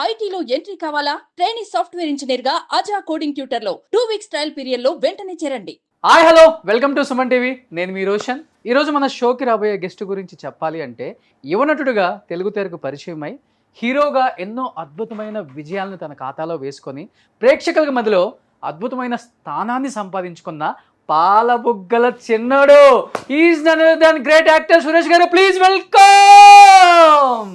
ఐటీలో ఎంట్రీ కావాలా? Trainee software engineer గా అజా కోడింగ్ ట్యూటర్ లో 2 వీక్స్ ట్రయల్ పీరియడ్ లో వెంటనే చేరండి. Hi hello welcome to Suman TV. నేను మీ రోషన్. ఈరోజు మన షోకి రాబోయే గెస్ట్ గురించి చెప్పాలి అంటే యువనటుడుగా తెలుగు తెరకు పరిచయమై హీరోగా ఎన్నో అద్భుతమైన విజయాలను తన ఖాతాలో వేసుకొని ప్రేక్షకుల మధ్యలో అద్భుతమైన స్థానాన్ని సంపాదించుకున్న పాలబుగ్గల చిన్నోడు is none other than great actor Suresh garu. Please welcome.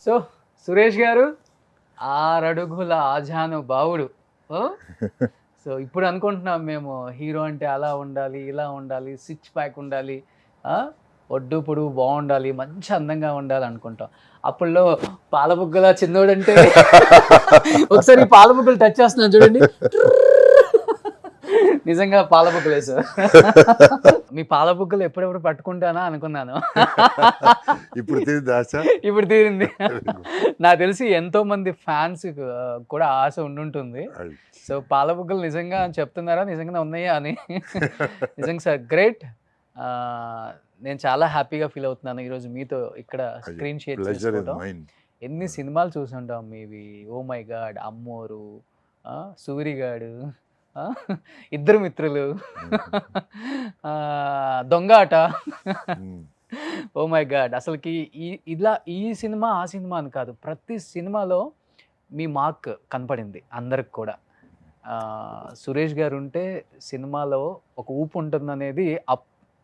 So Suresh గారు 6 అడుగుల ఆజానుభావుడు. సో ఇప్పుడు అనుకుంటున్నాం మేము హీరో అంటే అలా ఉండాలి, ఇలా ఉండాలి, 6 ప్యాక్ ఉండాలి, ఒడ్డు పొడుగు బాగుండాలి, మంచి అందంగా ఉండాలి అనుకుంటాం. అప్పుల్లో పాలబుగ్గల చిన్నోడంటే ఒకసారి పాలబుగ్గలు టచ్ చేస్తున్నాను చూడండి. నిజంగా పాలబుగ్గలే సార్. మీ పాలబుగ్గలు ఎప్పుడెప్పుడు పట్టుకుంటానా అనుకున్నాను. ఇప్పుడు తీరింది. నాకు తెలిసి ఎంతో మంది ఫ్యాన్స్ కూడా ఆశ ఉండుంటుంది. సో పాలబుగ్గలు నిజంగా చెప్తున్నారా, నిజంగా ఉన్నాయా అని. నిజంగా సార్ గ్రేట్. నేను చాలా హ్యాపీగా ఫీల్ అవుతున్నాను ఈరోజు మీతో ఇక్కడ స్క్రీన్ షేర్ చేసుకోవడం. ఎన్ని సినిమాలు చూసుంటాం మీవి. ఓ మై గాడ్, అమ్మోరు, సూరిగాడు, ఇద్దరు మిత్రులు, దొంగ ఆట. ఓ మై గాడ్, అసలుకి ఈ సినిమా ఆ సినిమా అని కాదు, ప్రతి సినిమాలో మీ మార్క్ కనపడింది అందరికి కూడా. సురేష్ గారు ఉంటే సినిమాలో ఒక ఊపు ఉంటుంది అనేది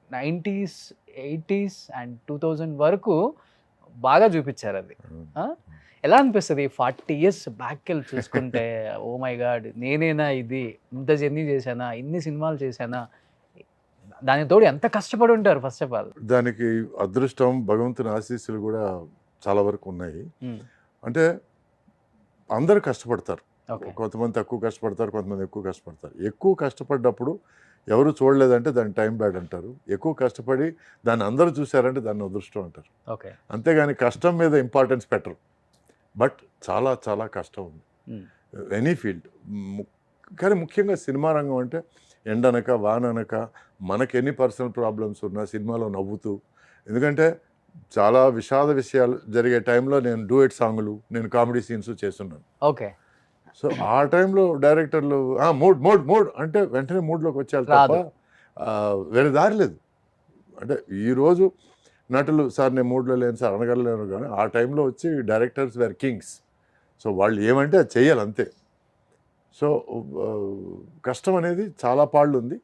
90s 80s అండ్ 2000 వరకు బాగా చూపించారు అది. ఎలా అనిపిస్తుంది 40 years బ్యాక్ వెళ్ళి చూసుకుంటే? ఓ మై గాడ్, నేనేనా ఇది, ఇంత జర్నీ చేశానా, ఇన్ని సినిమాలు చేశానా, దానికి తోడు ఎంత కష్టపడి ఉంటారు. ఫస్ట్ ఆఫ్ ఆల్ దానికి అదృష్టం, భగవంతుని ఆశీస్సులు కూడా చాలా వరకు ఉన్నాయి. అంటే అందరూ కష్టపడతారు. కొంతమంది తక్కువ కష్టపడతారు, కొంతమంది ఎక్కువ కష్టపడతారు. ఎక్కువ కష్టపడ్డప్పుడు ఎవరు చూడలేదంటే దాన్ని టైం బ్యాడ్ అంటారు. ఎక్కువ కష్టపడి దాన్ని అందరూ చూశారంటే దాన్ని అదృష్టం అంటారు. అంతేగాని కష్టం మీద ఇంపార్టెన్స్ పెట్టరు. బట్ చాలా చాలా కష్టం ఉంది ఎనీ ఫీల్డ్. కానీ ముఖ్యంగా సినిమా రంగం అంటే ఎండనక వాననక మనకు ఎన్ని పర్సనల్ ప్రాబ్లమ్స్ ఉన్నా సినిమాలో నవ్వుతూ, ఎందుకంటే చాలా విషాద విషయాలు జరిగే టైంలో నేను డూయట్ సాంగులు, నేను కామెడీ సీన్స్ చేస్తున్నాను. ఓకే. సో ఆ టైంలో డైరెక్టర్లు మూడ్ మూడ్ మూడ్ అంటే వెంటనే మూడ్లోకి వచ్చేయాలి తప్ప వేరే దారి లేదు. అంటే ఈరోజు నటులు సార్ నేను మూడ్లో లేను సార్ అనగలేను, కానీ ఆ టైంలో వచ్చి డైరెక్టర్స్ వేర్ కింగ్స్. సో వాళ్ళు ఏమంటే అది చెయ్యాలి అంతే. సో కష్టం అనేది చాలా పాళ్ళు ఉంది.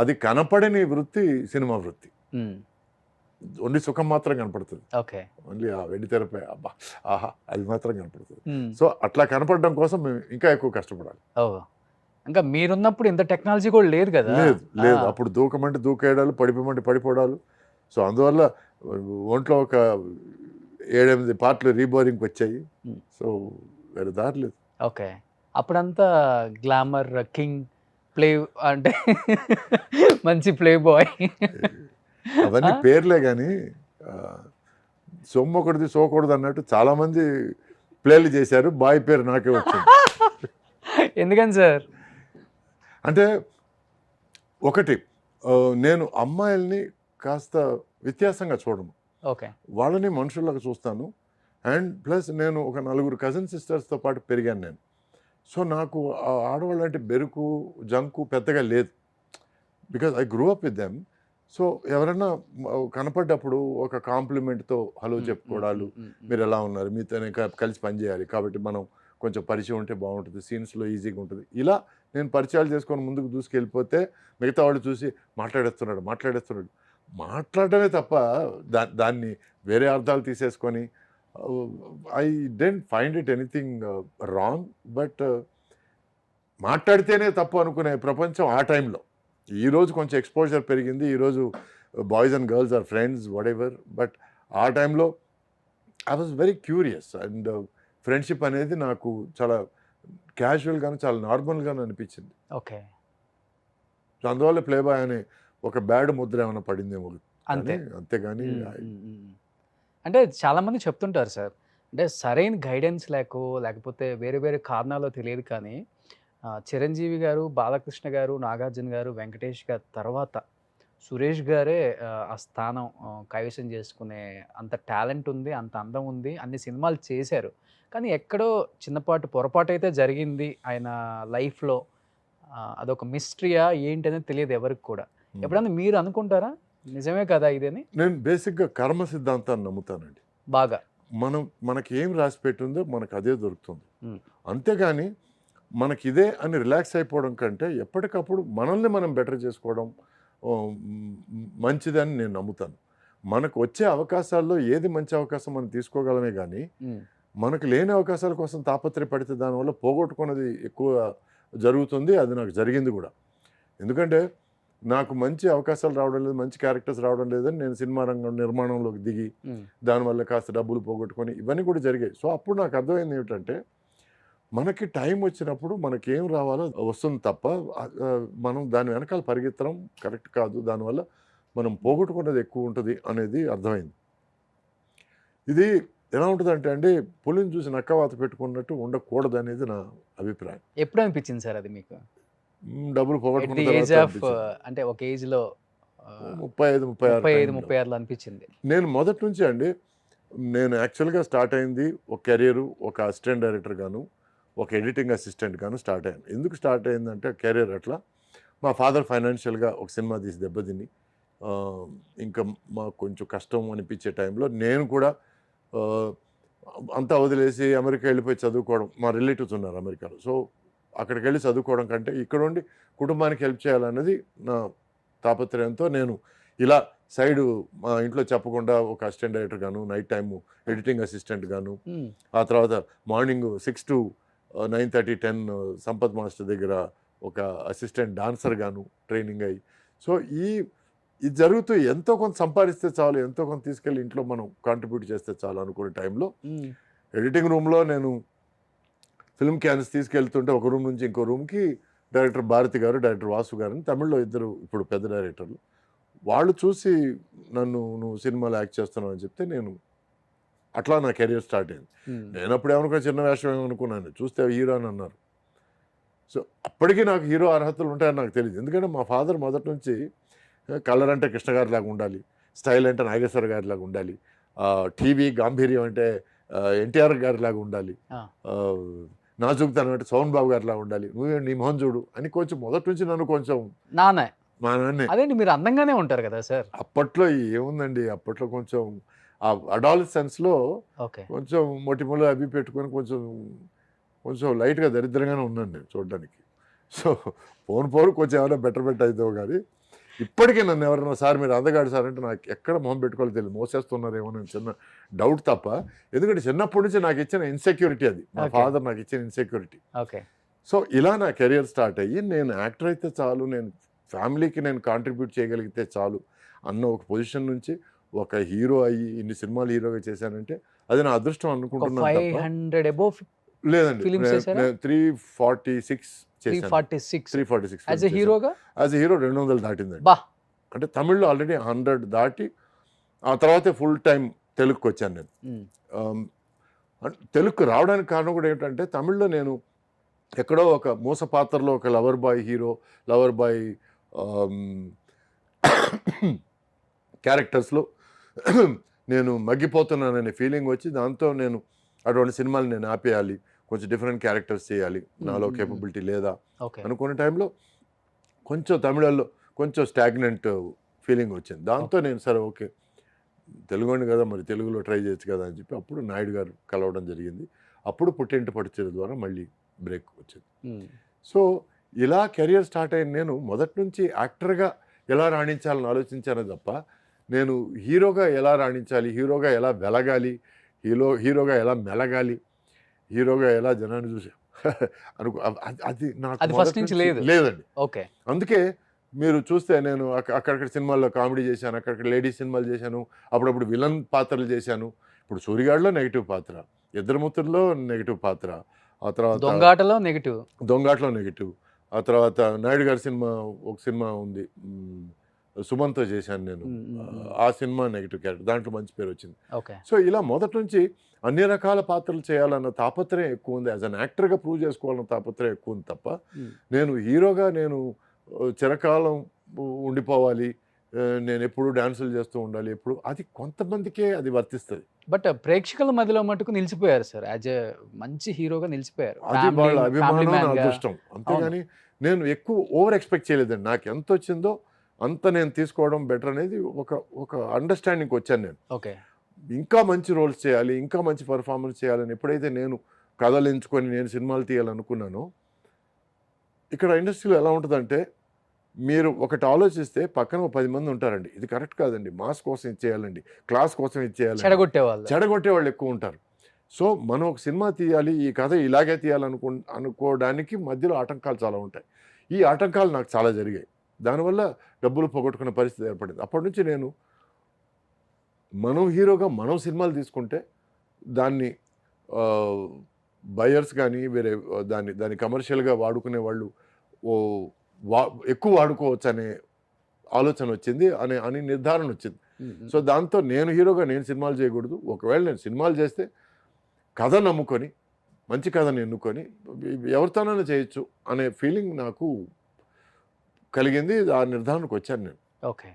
అది కనపడని వృత్తి సినిమా వృత్తి. ఓన్లీ సుఖం మాత్రం కనపడుతుంది. ఓన్లీ ఆ వెండి తెరపై అబ్బా ఆహా అది మాత్రం కనపడుతుంది. సో అట్లా కనపడడం కోసం మేము ఇంకా ఎక్కువ కష్టపడాలి. ఇంకా మీరున్నప్పుడు ఇంత టెక్నాలజీ కూడా లేదు కదా. లేదు అప్పుడు దూకమంటే దూకేయడాలు, పడిపోమంటే పడిపోవడాలు. సో అందువల్ల ఒంట్లో ఒక 7-8 పార్ట్లు రీబోరింగ్కి వచ్చాయి. సో వేరే దారి లేదు. ఓకే. అప్పుడంతా గ్లామర్ కింగ్ ప్లే అంటే మంచి ప్లే బాయ్ అవన్నీ పేర్లే కానీ సొమ్ము ఒకటిది సోకూడదు అన్నట్టు చాలా మంది ప్లేలు చేశారు. బాయ్ పేరు నాకే వచ్చింది. ఎందుకని సార్? అంటే ఒకటి, నేను అమ్మాయిల్ని కాస్త వ్యత్యాసంగా చూడను. ఓకే. వాళ్ళని మనుషుల్లాగా చూస్తాను. అండ్ ప్లస్ నేను ఒక 4 కజిన్ సిస్టర్స్తో పాటు పెరిగాను నేను. సో నాకు ఆడవాళ్ళు అంటే బెరుకు జంకు పెద్దగా లేదు. Because I grew up with them. So ఎవరైనా కనపడ్డప్పుడు ఒక కాంప్లిమెంట్తో హలో చెప్పుకోవడాలు, మీరు ఎలా ఉన్నారు, మీతో కలిసి పనిచేయాలి కాబట్టి మనం కొంచెం పరిచయం ఉంటే బాగుంటుంది, సీన్స్లో ఈజీగా ఉంటుంది. ఇలా నేను పరిచయాలు చేసుకొని ముందుకు దూసుకెళ్ళిపోతే మిగతా వాళ్ళు చూసి మాట్లాడేస్తున్నాడు మాట్లాడటమే తప్ప దాన్ని వేరే అర్థాలు తీసేసుకొని I don't find it anything wrong. But మాట్లాడితేనే తప్పు అనుకునే ప్రపంచం ఆ టైంలో. ఈరోజు కొంచెం ఎక్స్పోజర్ పెరిగింది, ఈరోజు boys and girls are friends whatever. But ఆ టైంలో I was very curious and friendship అనేది నాకు చాలా క్యాజువల్గాను చాలా నార్మల్గాను అనిపించింది. ఓకే. సో అందువల్ల ప్లే బాయ్ అనే ఒక బ్యాడ్ ముద్ర ఏమైనా పడిందేమో అంతేగాని. అంటే చాలామంది చెప్తుంటారు సార్, అంటే సరైన గైడెన్స్ లేకపోతే వేరే వేరే కారణాలు తెలియదు కానీ చిరంజీవి గారు, బాలకృష్ణ గారు, నాగార్జున గారు, వెంకటేష్ గారు తర్వాత సురేష్ గారే ఆ స్థానం కైవసం చేసుకునే అంత టాలెంట్ ఉంది, అంత అందం ఉంది, అన్ని సినిమాలు చేశారు. కానీ ఎక్కడో చిన్నపాటు పొరపాటైతే జరిగింది ఆయన లైఫ్‌లో. అదొక మిస్టరీయా ఏంటనేది తెలియదు ఎవరికి కూడా. ఎప్పుడన్నా మీరు అనుకుంటారా? నిజమే కదా ఇదని? నేను బేసిక్‌గా కర్మ సిద్ధాంతాన్ని నమ్ముతానండి. బాగా. మనకి ఏం రాసి పెట్టుందో మనకు అదే దొరుకుతుంది. హ్మ్. అంతేగాని మనకిదే అని రిలాక్స్ అయిపోవడం కంటే ఎప్పటికప్పుడు మనల్ని మనం బెటర్ చేసుకోవడం మంచిదని నేను నమ్ముతాను. మనకు వచ్చే అవకాశాల్లో ఏది మంచి అవకాశం మనం తీసుకోగలమే కానీ మనకు లేని అవకాశాల కోసం తాపత్రయపడితే దానివల్ల పోగొట్టుకున్నది ఎక్కువ జరుగుతుంది. అది నాకు జరిగింది కూడా. ఎందుకంటే నాకు మంచి అవకాశాలు రావడం లేదు, మంచి క్యారెక్టర్స్ రావడం లేదని నేను సినిమా రంగం నిర్మాణంలోకి దిగి దానివల్ల కాస్త డబ్బులు పోగొట్టుకొని ఇవన్నీ కూడా జరిగాయి. సో అప్పుడు నాకు అర్థమైంది ఏమిటంటే మనకి టైం వచ్చినప్పుడు మనకేం రావాలో వస్తుంది తప్ప మనం దాని వెనకాల పరిగెత్తడం కరెక్ట్ కాదు. దానివల్ల మనం పోగొట్టుకున్నది ఎక్కువ ఉంటుంది అనేది అర్థమైంది. ఇది ఎలా ఉంటుందంటే అండి, పులిని చూసి నక్కవాత పెట్టుకున్నట్టు ఉండకూడదు అనేది నా అభిప్రాయం. ఎప్పుడు అనిపించింది సార్ అది మీకు? డబ్బులు పోగొట్టుకున్న ఏజ్ తర్వాత ఆఫ్ అంటే ఒక ఏజ్‌లో 35, 36 36 అనిపించింది. నేను మొదటి నుంచి అండి, నేను యాక్చువల్గా స్టార్ట్ అయింది ఒక కెరీర్, ఒక అసిస్టెంట్ డైరెక్టర్ గాను, ఒక ఎడిటింగ్ అసిస్టెంట్ గాను స్టార్ట్ అయ్యాను. ఎందుకు స్టార్ట్ అయిందంటే కెరీర్ అట్లా మా ఫాదర్ ఫైనాన్షియల్గా ఒక సినిమా తీసి దెబ్బతిని ఇంకా మాకు కొంచెం కష్టం అనిపించే టైంలో నేను కూడా అంతా వదిలేసి అమెరికా వెళ్ళిపోయి చదువుకోవడం. మా రిలేటివ్స్ ఉన్నారు అమెరికాలో. సో అక్కడికి వెళ్ళి చదువుకోవడం కంటే ఇక్కడ ఉండి కుటుంబానికి హెల్ప్ చేయాలన్నది నా తాపత్రయంతో నేను ఇలా సైడు మా ఇంట్లో చెప్పకుండా ఒక అసిస్టెంట్ డైరెక్టర్ గాను, నైట్ టైము ఎడిటింగ్ అసిస్టెంట్ గాను, ఆ తర్వాత మార్నింగ్ 6 to 9:30, 10 సంపత్ మాస్టర్ దగ్గర ఒక అసిస్టెంట్ డాన్సర్ గాను ట్రైనింగ్ అయ్యి, సో ఇది జరుగుతూ ఎంతో కొంత సంపాదిస్తే చాలు, ఎంతో కొంత తీసుకెళ్ళి ఇంట్లో మనం కాంట్రిబ్యూట్ చేస్తే చాలు అనుకునే టైంలో ఎడిటింగ్ రూమ్లో నేను ఫిల్మ్ క్యాన్స్ తీసుకెళ్తుంటే ఒక రూమ్ నుంచి ఇంకో రూమ్కి డైరెక్టర్ భారతి గారు, డైరెక్టర్ వాసు గారు అని తమిళ్లో ఇద్దరు ఇప్పుడు పెద్ద డైరెక్టర్లు, వాళ్ళు చూసి నువ్వు సినిమాలో యాక్ట్ చేస్తున్నావు అని చెప్తే నేను అట్లా నా కెరీర్ స్టార్ట్ అయింది. నేను అప్పుడు ఏమనుకున్నా, చిన్న వేషం ఏమనుకున్నాను, చూస్తే హీరో అని అన్నారు. సో అప్పటికీ నాకు హీరో అర్హతలు ఉంటాయని నాకు తెలియదు. ఎందుకంటే మా ఫాదర్ మొదటి నుంచి కలర్ అంటే కృష్ణ గారి లాగా ఉండాలి, స్టైల్ అంటే నాగేశ్వర గారి లాగా ఉండాలి, టీవీ గాంభీర్యం అంటే ఎన్టీఆర్ గారి లాగా ఉండాలి, నాజుకుతనం అంటే సోహన్ బాబు గారి లాగా ఉండాలి, నువ్వే నీ మొహం చూడు అని కొంచెం మొదటి నుంచి నన్ను కొంచెం మా నాన్నే. అదేంటి, మీరు అందంగానే ఉంటారు కదా సార్. అప్పట్లో ఏముందండి, అప్పట్లో కొంచెం ఆ అడాలసెన్స్లో కొంచెం మొటిమలు అవి పెట్టుకొని కొంచెం లైట్గా దరిద్రంగానే ఉన్నాను నేను చూడడానికి. సో పోను కొంచెం ఏమైనా బెటర్ అవుతావు కానీ ఇప్పటికీ నన్ను ఎవరైనా సార్ మీరు అందగాడు సార్ అంటే నాకు ఎక్కడ మొహం పెట్టుకోవాలి తెలియదు, మోసేస్తున్నారేమో అని చిన్న డౌట్ తప్ప. ఎందుకంటే చిన్నప్పటి నుంచి నాకు ఇచ్చిన ఇన్సెక్యూరిటీ అది, మా ఫాదర్ నాకు ఇచ్చిన ఇన్సెక్యూరిటీ. సో ఇలా నా కెరియర్ స్టార్ట్ అయ్యి నేను యాక్టర్ అయితే చాలు, నేను ఫ్యామిలీకి నేను కాంట్రిబ్యూట్ చేయగలిగితే చాలు అన్న ఒక పొజిషన్ నుంచి ఒక హీరో అయ్యి ఇన్ని సినిమాలు హీరోగా చేశానంటే అది నా అదృష్టం అనుకుంటున్నాను. 500 above లేదండి, films 346 యాజ్ ఎ హీరోగా. As a hero 200 దాటిందండి. బా, అంటే తమిళ్లో ఆల్రెడీ 100 దాటి ఆ తర్వాతే ఫుల్ టైం తెలుగుకి వచ్చాను నేను. తెలుగుకు రావడానికి కారణం కూడా ఏంటంటే తమిళ్లో నేను ఎక్కడో ఒక మూస పాత్రలో ఒక lover boy hero, lover boy క్యారెక్టర్స్లో నేను మగ్గిపోతున్నాననే ఫీలింగ్ వచ్చి దాంతో నేను అటువంటి సినిమాలు నేను ఆపేయాలి, కొంచెం డిఫరెంట్ క్యారెక్టర్స్ చేయాలి, నాలో కేపబిలిటీ లేదా అనుకునే టైంలో కొంచెం తమిళంలో కొంచెం స్టాగ్నెంట్ ఫీలింగ్ వచ్చింది. దాంతో నేను సరే ఓకే తెలుగుని కదా మరి తెలుగులో ట్రై చేయొచ్చు కదా అని చెప్పి అప్పుడు నాయుడు గారు కలవడం జరిగింది. అప్పుడు పుట్టింటి పట్టుచీర ద్వారా మళ్ళీ బ్రేక్ వచ్చింది. సో ఇలా కెరియర్ స్టార్ట్ అయిన నేను మొదటి నుంచి యాక్టర్గా ఎలా రాణించాలని ఆలోచించాను తప్ప నేను హీరోగా ఎలా రాణించాలి, హీరోగా ఎలా వెలగాలి, హీరోగా ఎలా మెలగాలి, హీరోగా ఎలా జనాన్ని చూసి అది నాకు ఫస్ట్ నుంచి లేదండి. అందుకే మీరు చూస్తే నేను అక్కడక్కడ సినిమాల్లో కామెడీ చేశాను, అక్కడక్కడ లేడీస్ సినిమాలు చేశాను, అప్పుడప్పుడు విలన్ పాత్రలు చేశాను. ఇప్పుడు సూరిగాడిలో నెగిటివ్ పాత్ర, ఇద్దరుముత్తుల్లో నెగిటివ్ పాత్ర, ఆ తర్వాత దొంగాటలో నెగిటివ్, ఆ తర్వాత నాయుడు గారి సినిమా ఒక సినిమా ఉంది సుమన్తో చేశాను నేను. ఆ సినిమా నెగిటివ్ క్యారెక్టర్, దాంట్లో మంచి పేరు వచ్చింది. ఓకే. సో ఇలా మొదటి నుంచి అన్ని రకాల పాత్రలు చేయాలన్న తాపత్రయం ఎక్కువ ఉంది. యాజ్ అన్ యాక్టర్గా ప్రూవ్ చేసుకోవాలన్న తాపత్రయం ఎక్కువ ఉంది తప్ప నేను హీరోగా నేను చిరకాలం ఉండిపోవాలి, నేను ఎప్పుడు డాన్సులు చేస్తూ ఉండాలి, ఎప్పుడు అది కొంతమందికే అది వర్తిస్తుంది. బట్ ప్రేక్షకుల మధ్యలో మటుకు నిలిచిపోయారు సార్, యాజ్ ఎ మంచి హీరోగా నిలిచిపోయారు. అది వాళ్ళ అభిమానం, నా గా. అదృష్టం. అంతేగాని నేను ఎక్కువ ఓవర్ ఎక్స్పెక్ట్ చేయలేదండి. నాకు ఎంత వచ్చిందో అంత నేను తీసుకోవడం బెటర్ అనేది ఒక అండర్స్టాండింగ్కి వచ్చాను నేను. ఓకే. ఇంకా మంచి రోల్స్ చేయాలి, ఇంకా మంచి పర్ఫార్మెన్స్ చేయాలని ఎప్పుడైతే నేను కథలు ఎంచుకొని నేను సినిమాలు తీయాలనుకున్నానో, ఇక్కడ ఇండస్ట్రీలో ఎలా ఉంటుందంటే, మీరు ఒకటి ఆలోచిస్తే పక్కన 10 మంది ఉంటారండి. ఇది కరెక్ట్ కాదండి, మాస్ కోసం ఇది చేయాలండి, క్లాస్ కోసం ఇది చేయాలి, చెడగొట్టే వాళ్ళు ఎక్కువ ఉంటారు. సో మనం ఒక సినిమా తీయాలి, ఈ కథ ఇలాగే అనుకోవడానికి మధ్యలో ఆటంకాలు చాలా ఉంటాయి. ఈ ఆటంకాలు నాకు చాలా జరిగాయి. దానివల్ల డబ్బులు పోగొట్టుకునే పరిస్థితి ఏర్పడింది. అప్పటి నుంచి నేను మనం హీరోగా మనం సినిమాలు తీసుకుంటే దాన్ని బయర్స్ కానీ వేరే దాన్ని కమర్షియల్గా వాడుకునే వాళ్ళు ఎక్కువ వాడుకోవచ్చు అనే ఆలోచన వచ్చింది, అని నిర్ధారణ వచ్చింది. సో దాంతో నేను హీరోగా నేను సినిమాలు చేయకూడదు, ఒకవేళ నేను సినిమాలు చేస్తే కథ నమ్ముకొని మంచి కథను ఎన్నుకొని ఎవరితోనైనా చేయొచ్చు అనే ఫీలింగ్ నాకు కలిగింది. ఆ నిర్ధారణకు వచ్చాను నేను. ఓకే.